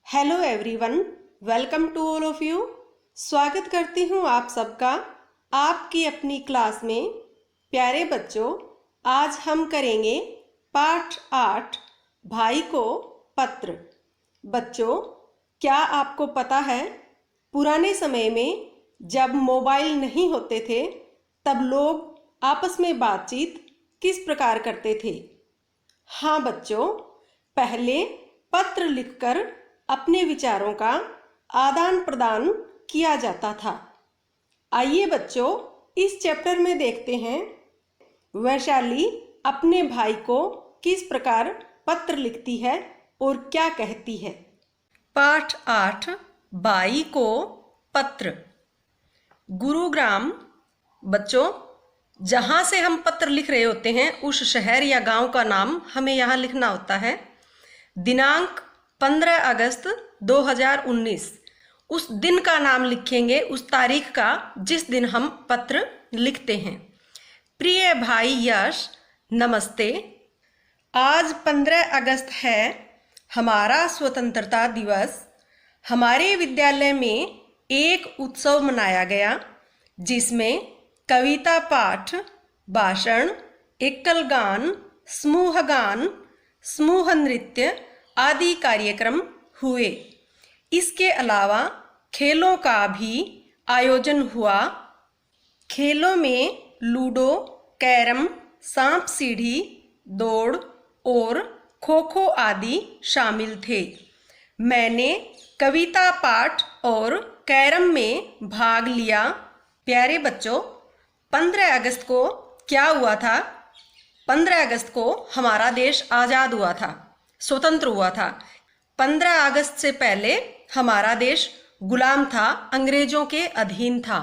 Hello everyone, welcome to all of you. स्वागत करती हूँ आप सबका आपकी अपनी क्लास में। प्यारे बच्चों, आज हम करेंगे पाठ 8 भाई को पत्र। बच्चों, क्या आपको पता है पुराने समय में जब मोबाइल नहीं होते थे तब लोग आपस में बातचीत किस प्रकार करते थे? हाँ बच्चों, पहले पत्र लिखकर अपने विचारों का आदान प्रदान किया जाता था। आइए बच्चों, इस चैप्टर में देखते हैं वैशाली अपने भाई को किस प्रकार पत्र लिखती है और क्या कहती है। पाठ 8 भाई को पत्र। गुरुग्राम। बच्चों, जहाँ से हम पत्र लिख रहे होते हैं उस शहर या गांव का नाम हमें यहाँ लिखना होता है। दिनांक 15 अगस्त 2019, उस दिन का नाम लिखेंगे, उस तारीख का जिस दिन हम पत्र लिखते हैं। प्रिय भाई यश, नमस्ते। आज 15 अगस्त है, हमारा स्वतंत्रता दिवस। हमारे विद्यालय में एक उत्सव मनाया गया जिसमें कविता पाठ, भाषण, एकल गान, समूह नृत्य आदि कार्यक्रम हुए। इसके अलावा खेलों का भी आयोजन हुआ। खेलों में लूडो, कैरम, सांप सीढ़ी, दौड़ और खो खो आदि शामिल थे। मैंने कविता पाठ और कैरम में भाग लिया। प्यारे बच्चों, 15 अगस्त को क्या हुआ था? 15 अगस्त को हमारा देश आज़ाद हुआ था, स्वतंत्र हुआ था। 15 अगस्त से पहले हमारा देश गुलाम था, अंग्रेजों के अधीन था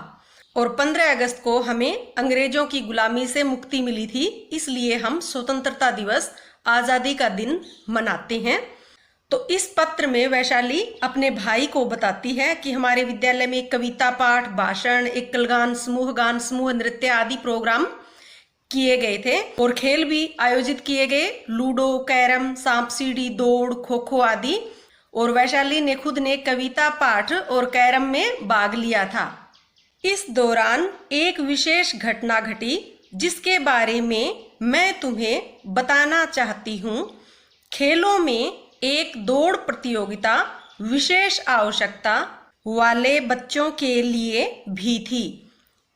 और 15 अगस्त को हमें अंग्रेजों की गुलामी से मुक्ति मिली थी। इसलिए हम स्वतंत्रता दिवस, आज़ादी का दिन मनाते हैं। तो इस पत्र में वैशाली अपने भाई को बताती है कि हमारे विद्यालय में कविता पाठ, भाषण, एकल गान, समूह नृत्य आदि प्रोग्राम किए गए थे और खेल भी आयोजित किए गए, लूडो, कैरम, सांप सीढ़ी, दौड़, खो खो आदि। और वैशाली ने खुद ने कविता पाठ और कैरम में भाग लिया था। इस दौरान एक विशेष घटना घटी जिसके बारे में मैं तुम्हें बताना चाहती हूँ। खेलों में एक दौड़ प्रतियोगिता विशेष आवश्यकता वाले बच्चों के लिए भी थी।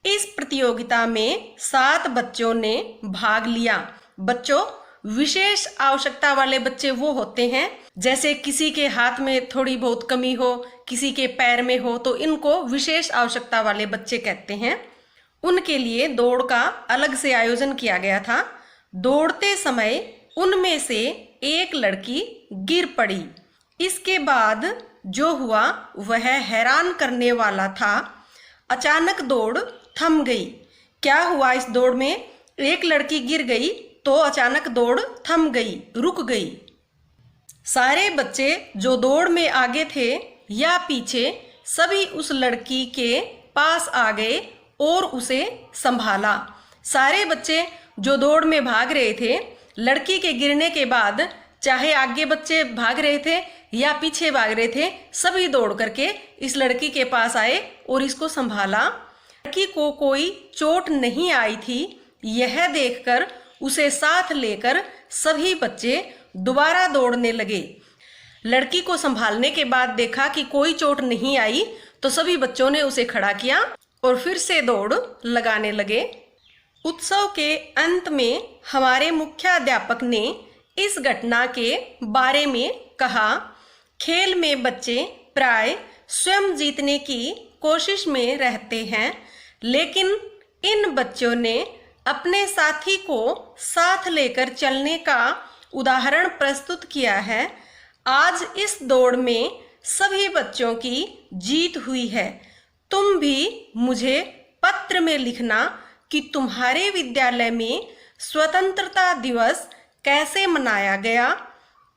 इस प्रतियोगिता में 7 बच्चों ने भाग लिया। बच्चों, विशेष आवश्यकता वाले बच्चे वो होते हैं जैसे किसी के हाथ में थोड़ी बहुत कमी हो, किसी के पैर में हो, तो इनको विशेष आवश्यकता वाले बच्चे कहते हैं। उनके लिए दौड़ का अलग से आयोजन किया गया था। दौड़ते समय उनमें से एक लड़की गिर पड़ी। इसके बाद जो हुआ वह हैरान करने वाला था। अचानक दौड़ थम गई। क्या हुआ इस दौड़ में? एक लड़की गिर गई तो अचानक दौड़ थम गई, रुक गई। सारे बच्चे जो दौड़ में आगे थे या पीछे, सभी उस लड़की के पास आ गए और उसे संभाला। सारे बच्चे जो दौड़ में भाग रहे थे, लड़की के गिरने के बाद चाहे आगे बच्चे भाग रहे थे या पीछे भाग रहे थे, सभी दौड़ करके इस लड़की के पास आए और इसको संभाला। लड़की को कोई चोट नहीं आई थी। यह देखकर उसे साथ लेकर सभी बच्चे दोबारा दौड़ने लगे। लड़की को संभालने के बाद देखा कि कोई चोट नहीं आई तो सभी बच्चों ने उसे खड़ा किया और फिर से दौड़ लगाने लगे। उत्सव के अंत में हमारे मुख्याध्यापक ने इस घटना के बारे में कहा। खेल में बच्चे प्राय स्वयं जीतने की कोशिश में रहते हैं, लेकिन इन बच्चों ने अपने साथी को साथ लेकर चलने का उदाहरण प्रस्तुत किया है। आज इस दौड़ में सभी बच्चों की जीत हुई है। तुम भी मुझे पत्र में लिखना कि तुम्हारे विद्यालय में स्वतंत्रता दिवस कैसे मनाया गया।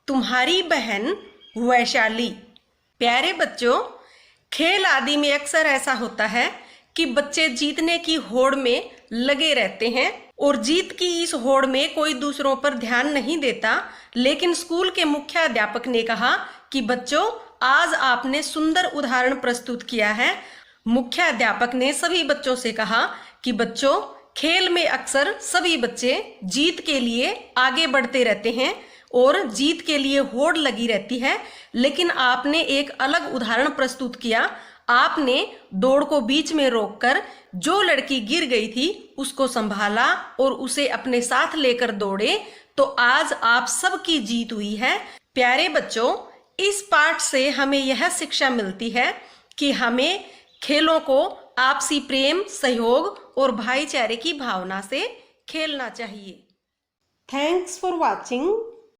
तुम्हारी बहन वैशाली। प्यारे बच्चों, खेल आदि में अक्सर ऐसा होता है कि बच्चे जीतने की होड़ में लगे रहते हैं और जीत की इस होड़ में कोई दूसरों पर ध्यान नहीं देता। लेकिन स्कूल के मुख्याध्यापक ने कहा कि बच्चों, आज आपने सुंदर उदाहरण प्रस्तुत किया है। मुख्याध्यापक ने सभी बच्चों से कहा कि बच्चों, खेल में अक्सर सभी बच्चे जीत के लिए आगे बढ़ते रहते हैं और जीत के लिए होड़ लगी रहती है, लेकिन आपने एक अलग उदाहरण प्रस्तुत किया। आपने दौड़ को बीच में रोककर जो लड़की गिर गई थी उसको संभाला और उसे अपने साथ लेकर दौड़े, तो आज आप सबकी जीत हुई है। प्यारे बच्चों, इस पाठ से हमें यह शिक्षा मिलती है कि हमें खेलों को आपसी प्रेम, सहयोग और भाईचारे की भावना से खेलना चाहिए। Thanks for watching.